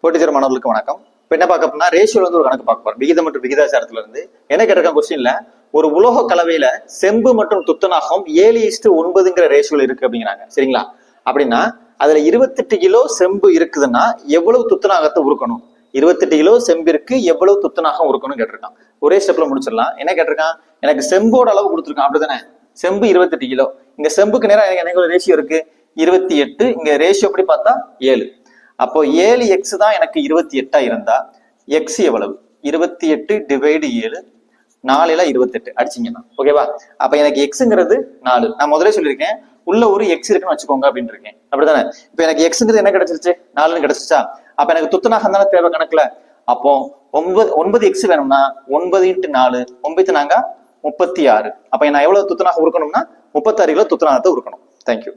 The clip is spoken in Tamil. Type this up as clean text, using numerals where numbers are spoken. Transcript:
போட்டித்தர மாணவர்களுக்கு வணக்கம். இப்போ என்ன பார்க்க போனா ரேஷியோல ஒரு கணக்கு பார்க்க போறோம். விகிதம் மற்றும் விகிதாச்சாரத்துல இருந்து என்ன கேட்டிருக்காங்க கொஸ்டின்ல, ஒரு உலோக கலவையில செம்பு மற்றும் துத்தநாகம் 7:9 ரேஷியோல இருக்கு அப்படிங்கிறாங்க. சரிங்களா? அப்படின்னா அதுல 28 கிலோ செம்பு இருக்குதுன்னா எவ்வளவு துத்தநாகத்தை உருக்கணும்? 28 கிலோ செம்பிற்கு எவ்வளவு துத்தநாகம் உருக்கணும் கேட்டிருக்கான். ஒரே ஸ்டெப்ல முடிச்சிடலாம். என்ன கேட்டிருக்கான், எனக்கு செம்போட அளவு கொடுத்துருக்கான். அப்படித்தானே? செம்பு 28 கிலோ. இங்க செம்புக்கு நேரம் எனக்கு ரேஷியோ இருக்கு 28. இங்க ரேஷியோ எப்படி பார்த்தா 7. அப்போ 7x தான் எனக்கு 28 இருந்தா x எவ்வளவு? 28 டிவைடு 7, 4 28 அடிச்சிங்கன்னா ஓகேவா? அப்ப எனக்கு எக்ஸுங்கிறது 4. நான் முதலே சொல்லியிருக்கேன் உள்ள ஒரு எக்ஸ் இருக்குன்னு வச்சுக்கோங்க அப்படின்னு இருக்கேன். அப்படித்தானே? இப்ப எனக்கு எக்ஸுங்கிறது என்ன கிடைச்சிருச்சு? 4 கிடைச்சிருச்சா? அப்ப எனக்கு துத்தநாகம் தானே தேவை கணக்குல. அப்போ 9 எக்ஸ் வேணும்னா 9 × 4 9 நாங்க 36. அப்ப நான் எவ்வளவு துத்தநாகம் உருக்கணும்னா 36 கிலோ துத்தநாகத்தை உருக்கணும். தேங்க்யூ.